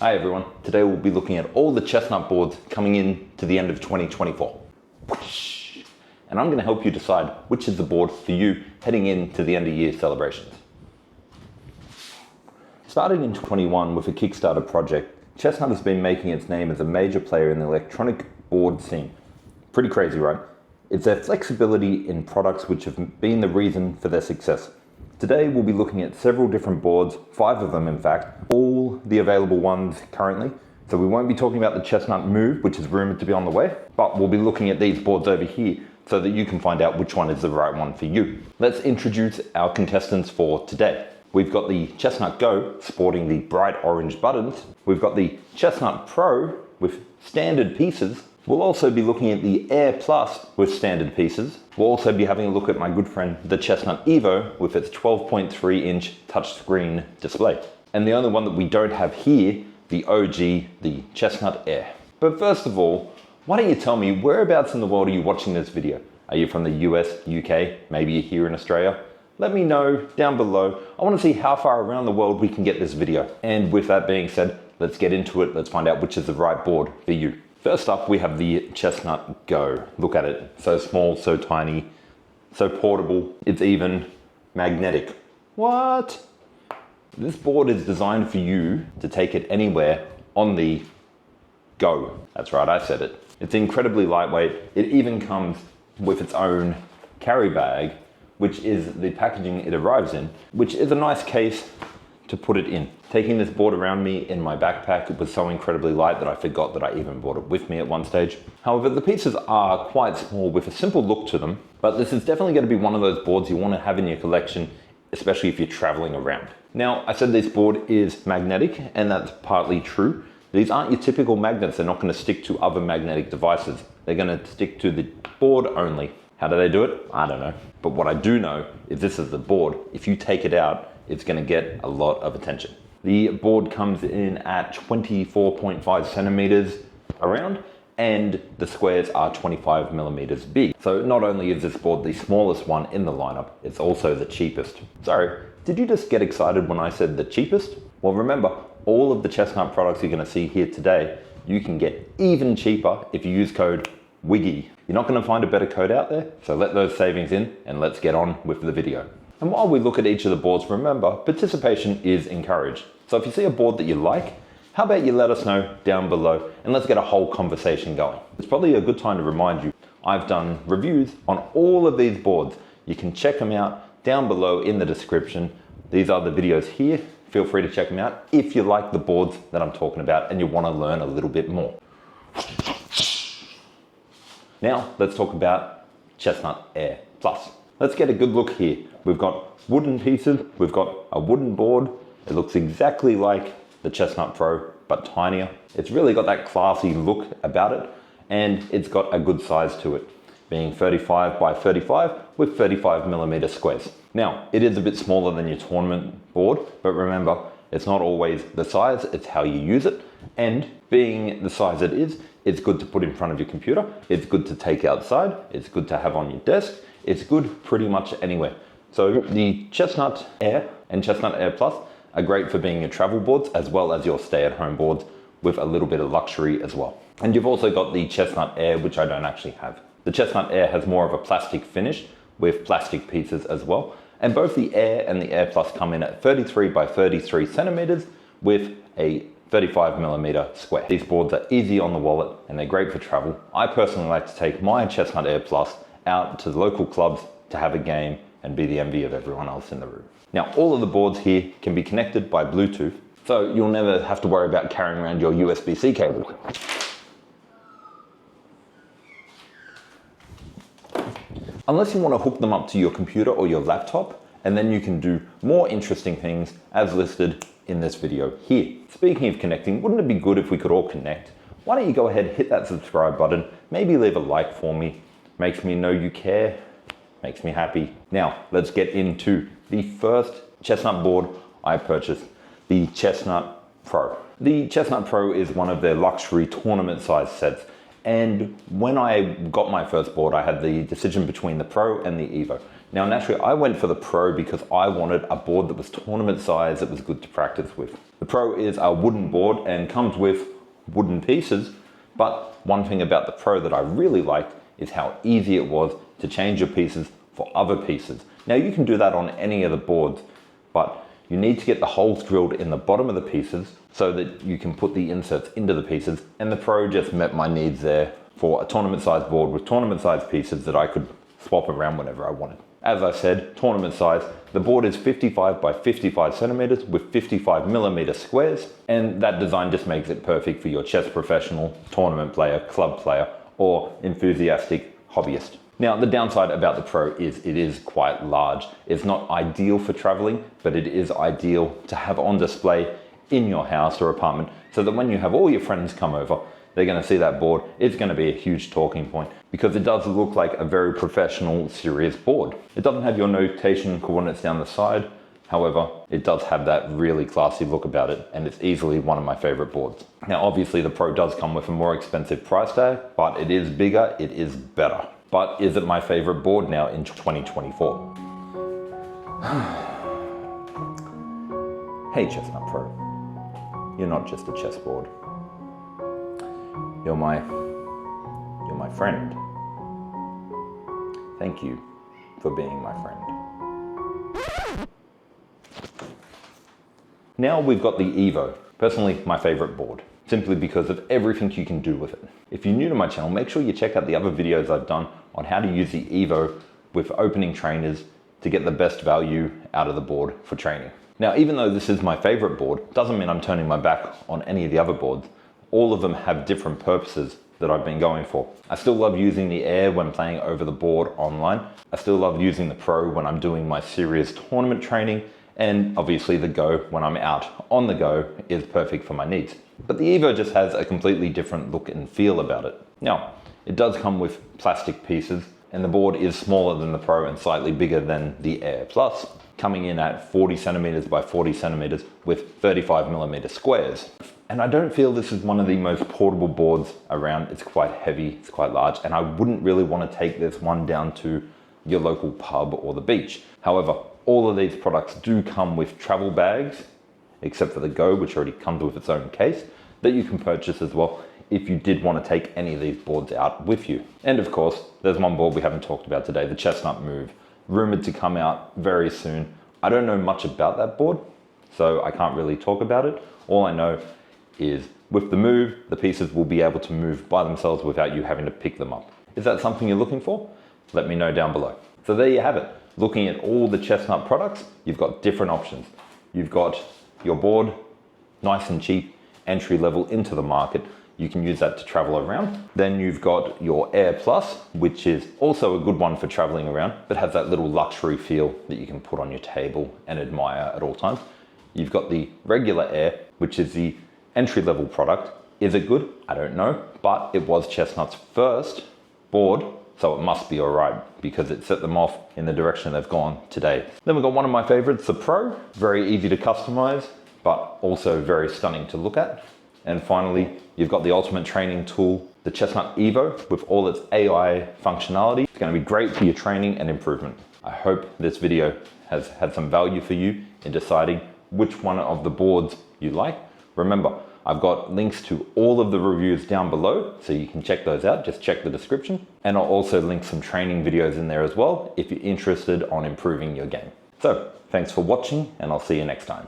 Hi everyone, today we'll be looking at all the Chestnut boards coming in to the end of 2024. And I'm going to help you decide which is the board for you heading into the end of year celebrations. Starting in 2021 with a Kickstarter project, Chestnut has been making its name as a major player in the electronic board scene. Pretty crazy, right? It's their flexibility in products which have been the reason for their success. Today we'll be looking at several different boards, 5 of them in fact, all the available ones currently. So we won't be talking about the Chestnut Move, which is rumored to be on the way, but we'll be looking at these boards over here so that you can find out which one is the right one for you. Let's introduce our contestants for today. We've got the Chestnut Go, sporting the bright orange buttons. We've got the Chestnut Pro with standard pieces. We'll also be looking at the Air Plus with standard pieces. We'll also be having a look at my good friend, the Chestnut Evo, with its 12.3-inch touchscreen display. And the only one that we don't have here, the OG, the Chestnut Air. But first of all, why don't you tell me whereabouts in the world are you watching this video? Are you from the US, UK, maybe you're here in Australia? Let me know down below. I want to see how far around the world we can get this video. And with that being said, let's get into it. Let's find out which is the right board for you. First up, we have the Chestnut Go. Look at it, so small, so tiny, so portable. It's even magnetic. What? This board is designed for you to take it anywhere on the go. That's right, I said it. It's incredibly lightweight. It even comes with its own carry bag, which is the packaging it arrives in, which is a nice case to put it in. Taking this board around me in my backpack, it was so incredibly light that I forgot that I even brought it with me at one stage. However, the pieces are quite small with a simple look to them, but this is definitely going to be one of those boards you want to have in your collection, especially if you're traveling around. Now, I said this board is magnetic, and that's partly true. These aren't your typical magnets. They're not going to stick to other magnetic devices. They're going to stick to the board only. How do they do it? I don't know. But what I do know is this is the board. If you take it out, it's going to get a lot of attention. The board comes in at 24.5 centimeters around, and the squares are 25 millimeters big. So not only is this board the smallest one in the lineup, it's also the cheapest. Sorry, did you just get excited when I said the cheapest? Well, remember, all of the Chestnut products you're going to see here today, you can get even cheaper if you use code WIGGY. You're not going to find a better code out there, so let those savings in and let's get on with the video. And while we look at each of the boards, remember, participation is encouraged. So if you see a board that you like, how about you let us know down below and let's get a whole conversation going. It's probably a good time to remind you, I've done reviews on all of these boards. You can check them out down below in the description. These are the videos here. Feel free to check them out if you like the boards that I'm talking about and you want to learn a little bit more. Now, let's talk about Chestnut Air Plus. Let's get a good look here. We've got wooden pieces, we've got a wooden board. It looks exactly like the Chestnut Pro, but tinier. It's really got that classy look about it, and it's got a good size to it, being 35 by 35 with 35 millimeter squares. Now, it is a bit smaller than your tournament board, but remember, it's not always the size, it's how you use it. And being the size it is, it's good to put in front of your computer, it's good to take outside, it's good to have on your desk, it's good pretty much anywhere. So the Chestnut Air and Chestnut Air Plus are great for being your travel boards as well as your stay-at-home boards with a little bit of luxury as well. And you've also got the Chestnut Air, which I don't actually have. The Chestnut Air has more of a plastic finish with plastic pieces as well. And both the Air and the Air Plus come in at 33 by 33 centimeters with a 35 millimeter square. These boards are easy on the wallet and they're great for travel. I personally like to take my Chestnut Air Plus out to the local clubs to have a game and be the envy of everyone else in the room. Now, all of the boards here can be connected by Bluetooth, so you'll never have to worry about carrying around your USB-C cable. Unless you want to hook them up to your computer or your laptop, and then you can do more interesting things as listed in this video here. Speaking of connecting, wouldn't it be good if we could all connect? Why don't you go ahead, hit that subscribe button, maybe leave a like for me, makes me know you care, makes me happy. Now, let's get into the first Chestnut board I purchased, the Chestnut Pro. The Chestnut Pro is one of their luxury tournament size sets. And when I got my first board, I had the decision between the Pro and the Evo. Now naturally I went for the Pro because I wanted a board that was tournament size that was good to practice with. The Pro is a wooden board and comes with wooden pieces, but one thing about the Pro that I really liked is how easy it was to change your pieces for other pieces. Now you can do that on any of the boards, but you need to get the holes drilled in the bottom of the pieces so that you can put the inserts into the pieces, and the Pro just met my needs there for a tournament size board with tournament size pieces that I could swap around whenever I wanted. As I said, tournament size, the board is 55 by 55 centimeters with 55 millimeter squares, and that design just makes it perfect for your chess professional, tournament player, club player, or enthusiastic hobbyist. Now, the downside about the Pro is it is quite large. It's not ideal for traveling, but it is ideal to have on display in your house or apartment so that when you have all your friends come over, they're going to see that board. It's going to be a huge talking point because it does look like a very professional, serious board. It doesn't have your notation coordinates down the side. However, it does have that really classy look about it, and it's easily one of my favorite boards. Now, obviously the Pro does come with a more expensive price tag, but it is bigger, it is better. But is it my favorite board now in 2024? Hey Chestnut Pro, you're not just a chessboard. You're my friend. Thank you for being my friend. Now we've got the Evo, personally my favorite board, simply because of everything you can do with it. If you're new to my channel, make sure you check out the other videos I've done on how to use the Evo with opening trainers to get the best value out of the board for training. Now, even though this is my favorite board, doesn't mean I'm turning my back on any of the other boards. All of them have different purposes that I've been going for. I still love using the Air when playing over the board online. I still love using the Pro when I'm doing my serious tournament training, and obviously the Go when I'm out on the go is perfect for my needs. But the Evo just has a completely different look and feel about it. Now, it does come with plastic pieces, and the board is smaller than the Pro and slightly bigger than the Air Plus, coming in at 40 centimeters by 40 centimeters with 35 millimeter squares. And I don't feel this is one of the most portable boards around. It's quite heavy, it's quite large, and I wouldn't really want to take this one down to your local pub or the beach. However, all of these products do come with travel bags, except for the Go, which already comes with its own case, that you can purchase as well if you did want to take any of these boards out with you. And of course, there's one board we haven't talked about today, the Chestnut Move, rumored to come out very soon. I don't know much about that board, so I can't really talk about it. All I know is with the Move, the pieces will be able to move by themselves without you having to pick them up. Is that something you're looking for? Let me know down below. So there you have it. Looking at all the Chestnut products, you've got different options. You've got your board, nice and cheap, entry level into the market. You can use that to travel around. Then you've got your Air Plus, which is also a good one for traveling around, but has that little luxury feel that you can put on your table and admire at all times. You've got the regular Air, which is the entry-level product. Is it good? I don't know, but it was Chestnut's first board, so it must be all right because it set them off in the direction they've gone today. Then we've got one of my favorites, the Pro. Very easy to customize, but also very stunning to look at. And finally, you've got the ultimate training tool, the Chestnut Evo, with all its AI functionality. It's going to be great for your training and improvement. I hope this video has had some value for you in deciding which one of the boards you like. Remember, I've got links to all of the reviews down below, so you can check those out. Just check the description. And I'll also link some training videos in there as well if you're interested on improving your game. So, thanks for watching, and I'll see you next time.